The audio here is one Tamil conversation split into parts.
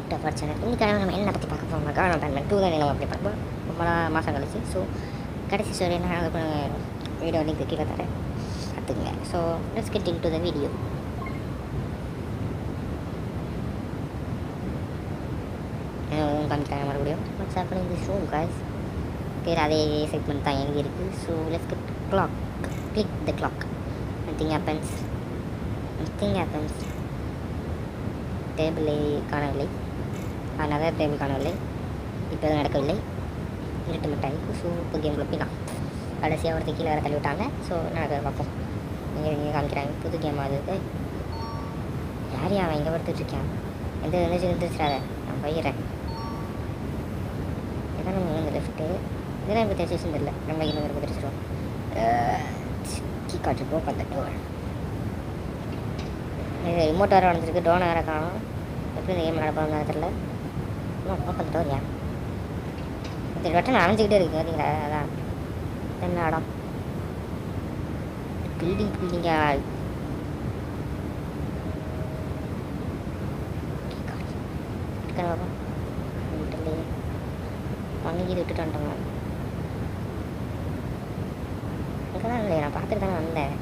Back to our channel. இன்றைக்காக நம்ம என்ன பற்றி பார்க்க போகிறோம்னாக்கா பேட்மேன் 2 தான் நம்ம அப்படி பார்ப்போம். ரொம்ப மாதம் கழிச்சு. ஸோ கடைசி ஸ்டோரி என்ன வீடியோ லிங்க் கீழே தரேன் பார்த்துக்குங்க. So let's get into the video. காமிக்கிறாங்க மறுபடியும் what's happening this room guys. பேர் அதே செக்மெண்ட் தான் எழுதி இருக்குது. So let's get clock. Click the clock. Nothing happens. டேபிளை காணவில்லை. அதனால் டேபிள் காணவில்லை. இப்போ எதுவும் நடக்கவில்லை. இருட்டு மிட்டாய். ஸோ இப்போ கேம் குழப்பிலாம் கடைசியாக ஒருத்தர் கீழே வேறு தள்ளி விட்டாங்க. ஸோ நடக்க பார்ப்போம். இங்கே காமிக்கிறாங்க புது கேம். அது யாரையும் அவன் இங்கே படுத்துட்ருக்கான். எந்த எழுந்திரிச்சிடாத, நான் போயிடுறேன். இதான் நம்ம இந்த லெஃப்ட்டு. இதெல்லாம் இப்போ தெரிஞ்சிச்சு தெரியல. நம்ம இங்கே ஒரு தெரிச்சிடுவோம். கீ காட்டுக்கு ஓப்பன் த டோர். இது ரிமோட் வேறு வளர்ந்துருக்கு. டோனை வேறு காணும். எப்படி இந்த கேம் நடப்பாங்க தெரியல. Open the door. ஏன் இந்த வட்டம் அணைஞ்சிக்கிட்டே இருக்குது பார்த்தீங்களா? அதான் என்ன இடம். பில்டிங்காக வாங்கி விட்டுட்டு வந்துட்டோங்க. இங்கே தான் இல்லை, நான் பார்த்துட்டு தானே வந்தேன்.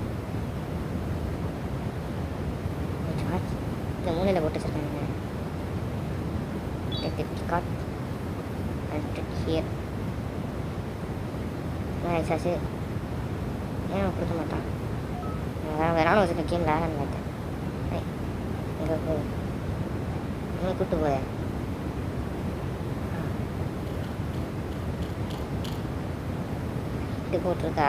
இந்த மூலையில் போட்டு வச்சுருக்காங்க. ஹியர் சாச்சு ஏன் கொடுக்க மாட்டான். வேணாலும் வச்சுருக்கேன் கீழே வேலைன்னு பார்த்தேன். இங்கே போய் இங்கே கூப்பிட்டு போதேன். இப்படி போட்டிருக்கா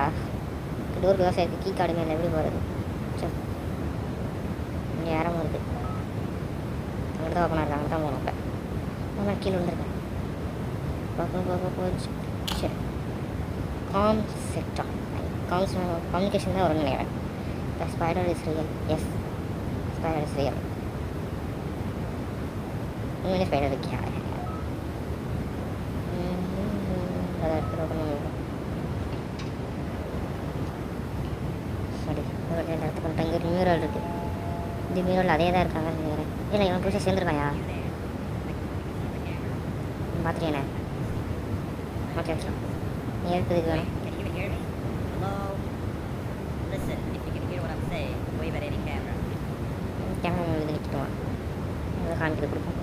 டோருக்கு தான் சேர்த்து கீ கார்டு மேலே எப்படி போகிறது? சரி இங்கே யாரும் இருக்குது. அங்கே தான் ஓப்பனாக இருக்காங்க. தான் போகணும். இப்போ நான் கீழே வந்துருக்கேன். போச்சு. சரி கம்யூனிகேஷன் தான் வரும்னு நினைக்கிறேன். இப்போ spider is real. Yes spider is real. உண்மையிலே ஸ்பைடர் இருக்கியா? அதை எடுத்து ஓப்பன் பண்ணிடுவோம். சரி ஒரு இடத்து பண்ணிட்டேன். இங்கே ஒரு மியூரல் இருக்குது. இந்த மியூரல் அதே தான் இருக்காங்கன்னு நினைக்கிறேன். இல்லை இவன் புதுசாக சேர்ந்துருக்காயா? பார்த்துட்டேனே. ஓகே வச்சுக்கலாம். நீ எடுத்ததுக்கு வேணும். கேமரா இது நிற்கிட்டுவான். அதை காணிக்கிட்டு கொடுப்போம்.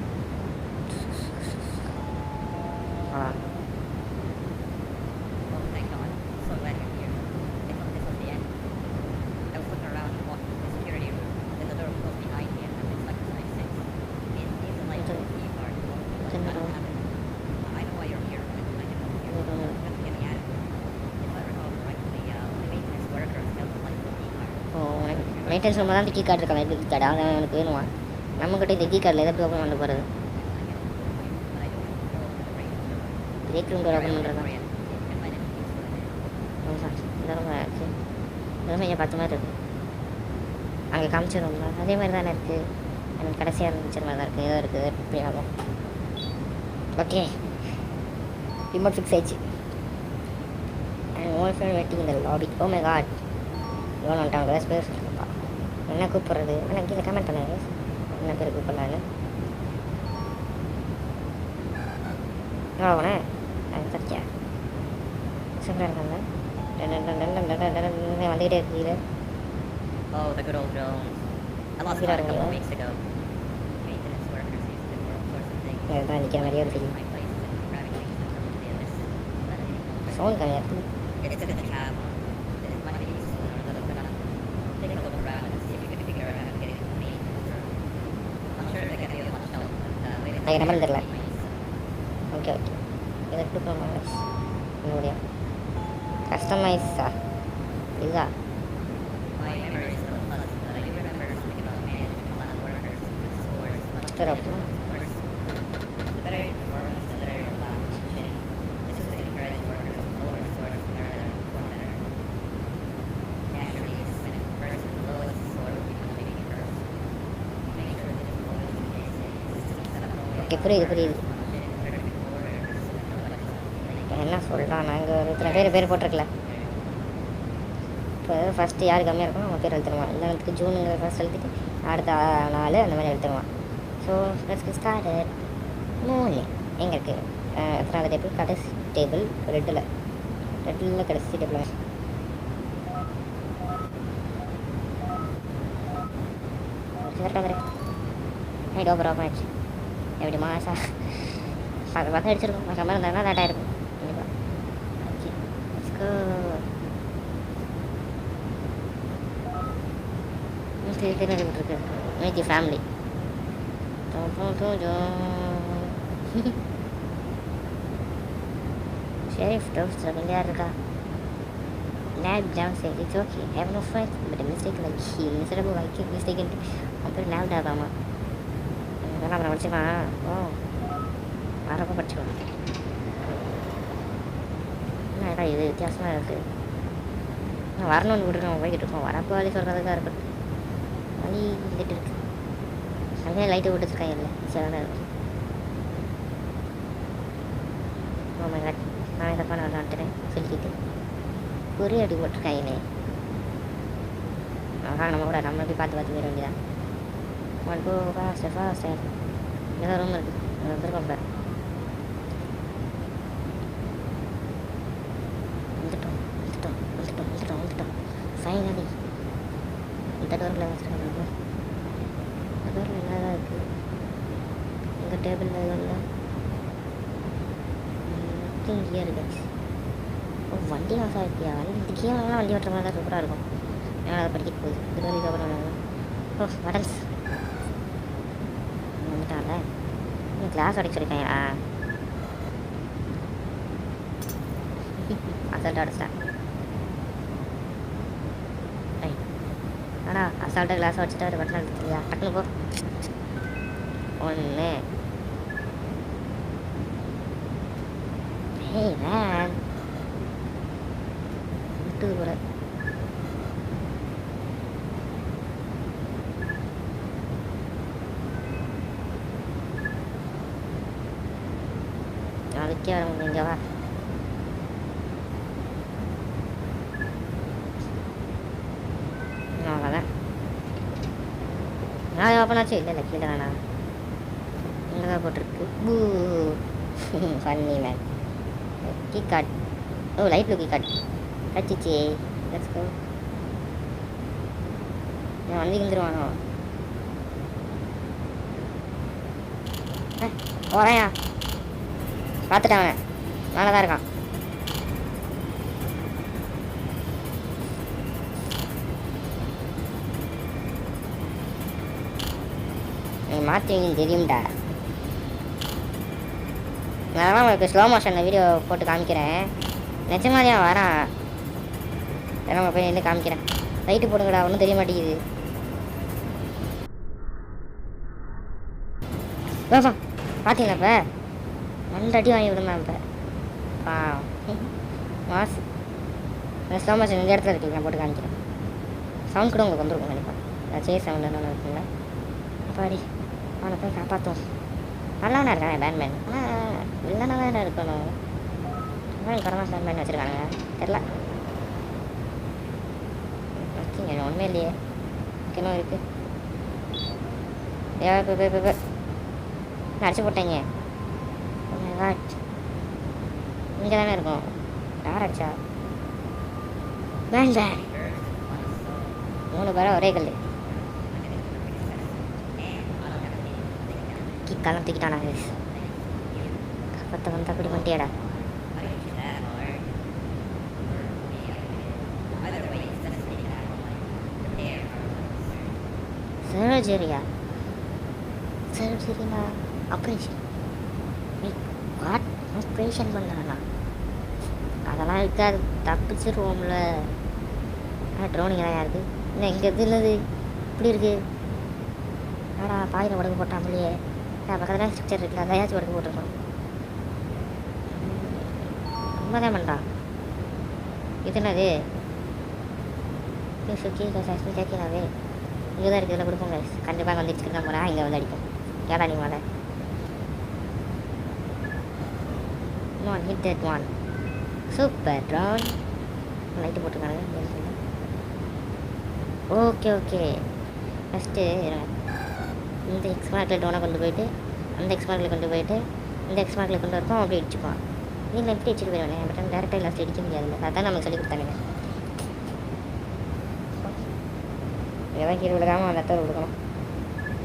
மெயின்டெனன்ஸ் ரூமில் தான் இந்த கீ கார்டு இருக்காங்க. இந்த கீ கார்டு அவன் எனக்கு வேணுவான். நம்மக்கிட்ட இந்த கீ கார்டில் எதை ஓப்பன் பண்ண போகிறது? பிரேக் ரூம் டோர் ஓப்பன் பண்ணுறதா? இந்த ரூம் ஆச்சு. இந்த ரூம் இங்கே 10 மாதிரி இருக்குது. அங்கே காமிச்ச ரூம் தான் அதே மாதிரி தானே இருக்குது. எனக்கு கடைசியாக இருந்துச்சு மாதிரி தான் இருக்குது. ஏதோ இருக்குது எப்படி ஆகும். ஓகே ரிமோட் ஃபிக்ஸ் ஆயிடுச்சு. அண்ட் ஓன் ஃப்ரெண்ட் வெட்டிங் இந்த லாபி. ஓ மை காட் இவன் வந்துட்டாங்க. பேர் சொல்லிருப்பா. என்ன கூப்பிட்றது? ஆனால் கீழே கமெண்ட் பண்ணாங்க என்ன பேர் கூப்பிட்லான்னு. எவ்வளோண்ணே அது சரியா சூப்பராக இருக்காங்க. வந்துக்கிட்டே இருக்கு கீழே. இதுதான் நிற்கிற மாதிரியே ஒரு ஃபீலிங். சவுண்ட் கம்மியாக இருக்குது. எனக்கு நம்பர் தெரியல. ஓகே ஓகே இதை கொடுக்கணும். என்னுடைய கஸ்டமைஸா இதுதா? சரி அப்போ ஓகே புரியுது. என்ன சொல்கிறான்? நாங்கள் ஒரு இத்தனை பேர் போட்டிருக்கல. இப்போ ஃபஸ்ட்டு யார் கம்மியாக இருக்கணும் அவங்க பேர் எழுத்துருவான். இந்த ஜூனுங்கிற ஃபஸ்ட் எழுதிட்டு அடுத்த 4 அந்த மாதிரி எழுத்துருவான். So let's get started. மூணு எங்கே இருக்குது? எத்தனாவது டேபிள்? கடைசி டேபிள் ரெட்டில் கடைசி டேபிள். நைட் ஓவர் ஓப்பன் ஆச்சு. எப்படி மாசா பார்த்து அடிச்சிருக்கோம். கம்மியாக இருந்தாங்கன்னா லேட்டாக இருக்கும் கண்டிப்பாக. Okay let's go. இருக்கு மீதி ஃபேமிலி. ஷெரீஃப் டவுஸ்டர் வந்து யார் இருக்கா? Nab Jam said it's okay, I have no friends, but a mistake like he miserable like it mistaken அப்புறம் Nab டாபாமா இதெல்லாம் அப்புறம் படிச்சுக்கலாம். ஓ வரப்போ படிச்சுக்கலாம். என்னடா இது வித்தியாசமாக இருக்குது. நான் வரணும்னு விட்டு நம்ம போய்கிட்டு இருக்கோம். வரப்போ வழி சொல்கிறதுக்காக இருக்கட்டும். வழி வந்துட்டு இருக்கு. அங்கே லைட்டு விட்டுருக்காங்க இல்லை சரியான இருக்கும். ஓ மை காட், நான் இதை பண்ண விளாண்டுட்டேன் சொல்லிட்டு ஒரே அடி போட்டிருக்காங்களே. நம்ம கூட நம்ம எப்படி பார்த்து போயிட வேண்டியதான். ஒன் டூ ஃபாஸ்ட் ஏதோ ரூம் இருக்குது வந்துருக்கோம் பாரு. வந்துட்டோம் ஃபைனலி இந்த டோரில் வச்சுருக்காங்க. இந்த டோரில் என்னதான் இருக்குது? எங்கள் டேபிளில் எதுவும் இல்லை. இங்கே இருக்கு. வண்டி வாசம் இருக்கியா? இந்த கேம்லாம் வண்டி ஓட்டுற மாதிரி தான் சூப்பராக இருக்கும். என்னால் அதை படிக்கிட்டு போகுது. இது வரைக்கும் அப்புறம் ஓ பட்டன்ஸ் வந்துட்டான்ல. கிளாஸ் அடிக்க சொல்லிருக்காங்களா? அசால்ட்டாக அடிச்சிட்டேன். ஆனால் அசால்ட்டாக கிளாஸ் வச்சுட்டு ஒரு பட்டன் அடிச்சிருக்கியா? டக்குனு போ. ஒன்று ஹே மேன் விட்டுது கூட. நாளைக்கே வர முடியும். இங்கே வா. அவ்வளோதான். நான் ஓப்பன் ஆச்சு. இல்லை கீழே தானா? இங்கே தான் போட்டிருக்கு. பூ funny man. Key card. Oh light blue key card கச்சிச்சு. Let's go. நான் வந்து இருந்துருவானோ ஓரையா பார்த்துட்டான். அவன் நல்லா தான் இருக்கான். எனக்கு மாற்றி தெரியும்டா. நான் உங்களுக்கு ஸ்லோ மோஷனில் வீடியோ போட்டு காமிக்கிறேன். நிஜமாதிரியா வரான். நம்ம போய் நின்று காமிக்கிறேன். லைட்டு போடுங்கடா. ஒன்றும் தெரிய மாட்டேங்குது. பார்த்தீங்களா இப்போ நல்ல அடி வாங்கி விடுந்தான். இப்போ மாசு ஸ்லோ மோஷன் இந்த இடத்துல இருக்கு. நான் போட்டு காமிக்கிறேன். சவுண்ட் கூட உங்களுக்கு வந்துருக்கும் கண்டிப்பாக. சேர் சவுண்ட் நல்லா இருக்குங்களா? அப்பாடி அவனை போய் காப்பாற்றும். நல்லாண்ணா இருக்கானே பேட்மேன். ஆனால் இல்லைன்னா தான் இருக்கணும். ஆனால் கடமை பேட்மேன் வச்சுருக்கானுங்க தெரில. வச்சுங்க ஒன்றுமே இல்லையே. இன்னும் இருக்குது. இப்போ நான் அடிச்சு போட்டேங்க. இங்கே தானே இருக்கும். யார் அடிச்சா? வேண்டாம். 3 பேரை ஒரே கல் கிக்காலாம் தூக்கிட்டானாங்க. கப்பத்தை வந்து அப்படி பண்ணிட்டியாடா. சர்ஜரியா? சர்ஜரினா ஆப்ரேஷன். வாட் ஆப்ரேஷன் பண்ணானா? அதெல்லாம் இருக்காது. தப்பிச்சிருவோம்ல. ட்ரோனிங் தான் யாருக்கு? இன்னும் எங்கே இதுலது இப்படி இருக்குது. ஆடா பாயில் உடம்பு போட்டாமலையே. பக்கத்தில் ஸ்ட்ரக்சர் இருக்குல்ல அதையாச்சும் உடம்பு போட்டிருக்கோம். ரொம்ப தான் பண்ணுறான். இது என்னது? சுக்கி கேட்கலாவே. இங்கே தான் இருக்குது. இதில் கொடுப்போங்க. கண்டிப்பாக வந்து அடிச்சுட்டு தான் போகிறேன். இங்கே வந்து அடிப்போம். ஏடா நீ மேலே one hit that one. Super drone. Light போட்டிருக்காங்க. ஓகே ஃபஸ்ட்டு இந்த எக்ஸ்ட்ரா ட்ரோனை கொண்டு போயிட்டு அந்த எக்ஸ்மார்க்கில் கொண்டு போயிட்டு இந்த எக்ஸ்மார்க்கில் கொண்டு வரப்போ அப்படி அடிச்சுக்குவான். நீங்கள் எப்படி அடிச்சுட்டு போயிடுவேன், பட் டேரெக்டாக லாஸ்ட் அடிக்க முடியாது. அதான் நமக்கு சொல்லி கொடுத்தானுங்க. இதான் கீழே விழுகாமல் அந்த இடத்துல விழுக்கணும்.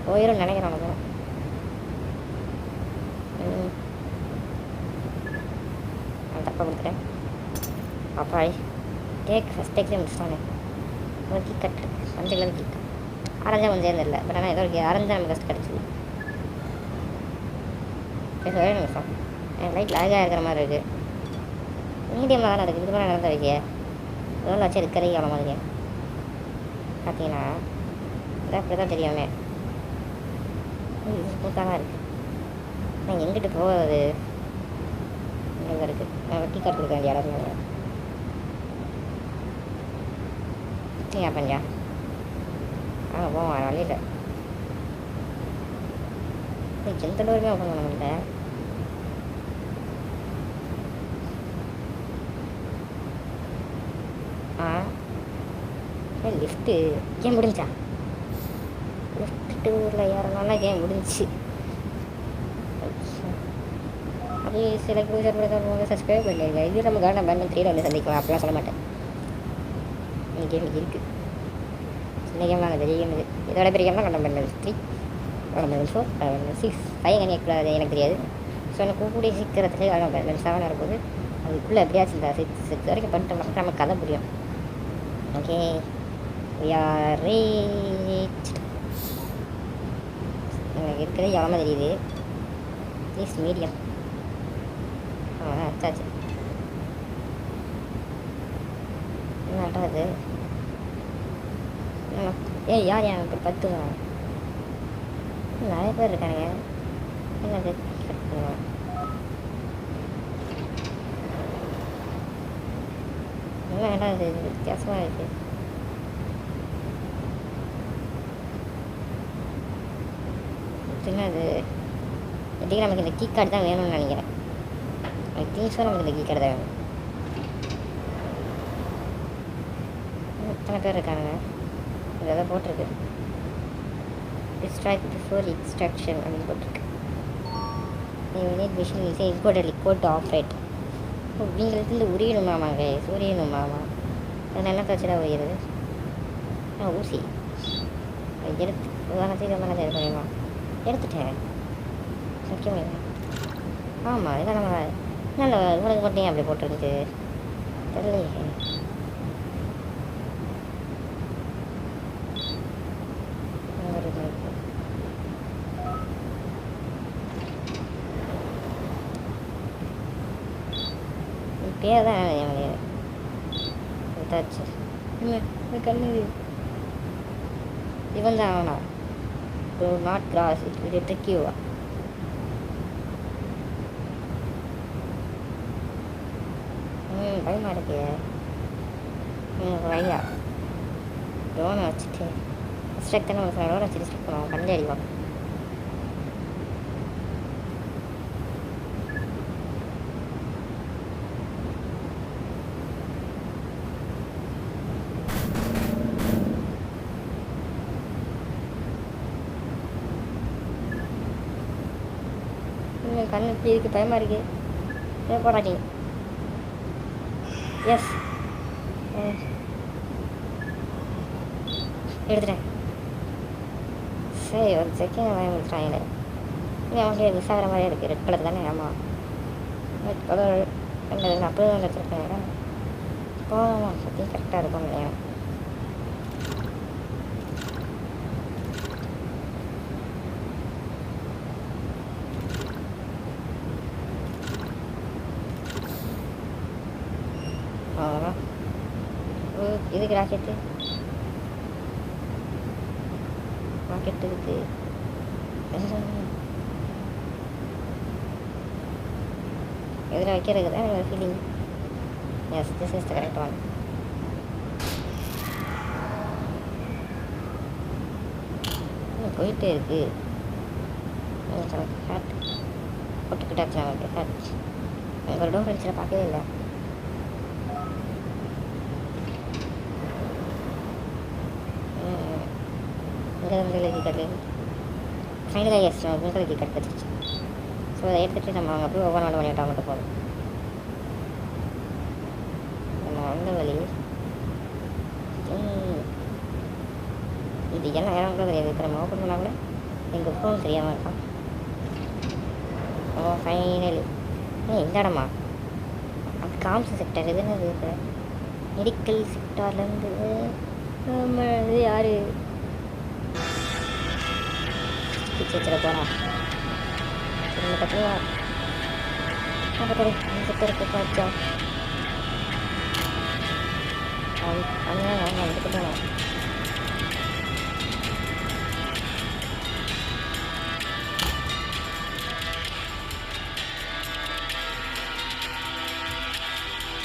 போயிடும் நினைக்கிறேன் உனக்கு. நான் தப்பாக கொடுத்துட்டேன். அப்பாடி டேக் ஃபஸ்ட் டேக்ஸே முடிச்சிட்டானே. ஒரு கிக் கட் 5 கலர் கிக் ஆரஞ்சா கொஞ்சம் சேர்ந்துடல. பட் ஆனால் ஏதோ ஒரு ஆரஞ்சா நமக்கு ஃபஸ்ட் கிடச்சிது. ஒரே நிமிஷம் எனக்கு லைட் லாகாக இருக்கிற மாதிரி இருக்குது. மீடியமாக தானே இருக்குது. இது கூட நடந்த வைக்க எவ்வளோ வச்சு இருக்கிறதே எவ்வளோ மாதிரி பார்த்தீங்கன்னா இதான் இப்படி தான் தெரியாமே. இது ஸ்மூத்தாக தான் இருக்குது. நான் எங்கிட்ட போகிறது எங்கே இருக்குது. நான் வெட்டி கார்டு கொடுக்க வேண்டிய இடத்துல ஏன் பஞ்சா போவோம் வேறு வழி இல்லை. எந்த டோருமே ஓப்பன் பண்ண முடியல. லிஃப்ட்டு கேம் முடிஞ்சா? லிஃப்ட் டூரில் ஏறனால கேம் முடிஞ்சிச்சு. அப்படி சில க்ரூசர் கூட சப்ஸ்கிரைப் பண்ணிடுங்க. இது நம்ம கார்டன் பேண்ட் 3 வந்து சந்திக்கலாம். அப்படிலாம் சொல்ல மாட்டேன். இந்த கேம் இருக்குது. சின்ன கேம் நாங்கள் பெரிய கேம். இதோட பெரிய கேம் தான் garden band 3 garden band 4 garden band 6 5 கணிக்கூடாது எனக்கு தெரியாது. ஸோ எனக்கு கூடிய சீக்கிரத்துலேயே கார்டன் பேண்ட் 7 வரும்போது அதுக்குள்ளே எப்படியாச்சும் இந்த 6 வரைக்கும் பண்ணிட்டோம்னா நமக்கு கதை புரியும். Okay we are reached. எனக்கு இருக்கிறது எவ்வளோ தெரியுது. ப்ளீஸ் மீடியம் அச்சாச்சு. என்னது யார் எனக்கு 10 நிறைய பேர் இருக்கானுங்க. என்னது என்ன வேண்டாம். இது வித்தியாசமாக இருக்குது. அது எப்படிங்க நமக்கு இந்த கீ கார்டு தான் வேணும்னு நினைக்கிறேன். எனக்கு திங்ஸாக நமக்கு இந்த கீ கார்டு தான் வேணும். எத்தனை பேர் இருக்காங்க. இதெல்லாம் போட்டிருக்கு டிஸ்ட்ராக்ட் பிஃபோர் எக்ஸ்ட்ராக்ஷன் அப்படின்னு போட்டிருக்கு. மிஷின் ஈஸியாக இம்போர்ட்டட் லிக்விட் ஆப்ரேட். இவங்களுக்கு இந்த உரியணுமாமாங்க சூரியணுமாமா. அது நல்லா தச்சுடா உரியுது. ஊசி எடுத்து உதாரணத்துக்கு இதெல்லாம் இது பண்ணிடுமா எடுத்துட்டேன். முக்கியமாக ஆமாம் இதான் நம்ம நல்ல உங்களுக்கு மட்டும் அப்படி போட்டிருக்கு தெரியலையே. இப்பயே தான் எதாச்சு கண்ணு இவன் தான் ஆகணும். Do not cross it will trick you. பயமாக இருக்கு. வழியா லோனை வச்சுட்டு டிஸ்ட்ராக்ட் தானே ஒரு லோனை வச்சு டிஸ்ட்ராக்ட் பண்ணுவோம். கண்டு அடிவோம். கண்ணு இப்படி இருக்குது. பயமாக இருக்குது. போடாட்டீங்க. எஸ் எடுத்துட்டேன். சரி ஒரு செகண்ட் வாங்கி முடிச்சிட்டாங்களே. இல்லை அவங்களுக்கு மிஸ் ஆகிற மாதிரியே இருக்குது. ரெட் கலர் தானே. ஆமாம் ரெட் கலர் அப்படியே தான் வச்சுருக்கேன். போகலாமா சுற்றி கரெக்டாக இருக்கும் இல்லையா. அவ்வளோதான். இதுக்கு ராக்கெட்டு இருக்குது. இதில் வைக்கிறது தான் ஒரு feeling. Yes this is the correct one. போயிட்டே இருக்கு. ஹேட் போட்டுக்கிட்டாச்சு நமக்கு. ஹேட் எனக்கு ஒரு டோர் இருந்துச்சுன்னா பார்க்கவே இல்லை. இங்கே வந்து கீ கட்டு ஃபைனலாக எஸ் உங்களுக்கு கீ கட் வச்சிருச்சு. ஸோ அதை எடுத்துகிட்டு நம்ம அங்கே போய் ஒவ்வொரு பண்ணிவிட்டால் மட்டும் போதும். நம்ம வந்த வழி இது என்ன இடம் கூட தெரியாது. இப்போ நம்ம ஓப்பன் பண்ணால் கூட எங்கள் ஃபோன் தெரியாமல் இருக்கான். ஓ ஃபைனலி இந்த இடமா அது காம்ஸ் செக்டர் எதுன்னு இது மெடிக்கல் செக்டார்லேருந்து இது யார் வச்சுட போகிறா சரி கற்றுவா செக்டருக்கு பார்த்தா அங்கே வந்துட்டு போனோம்.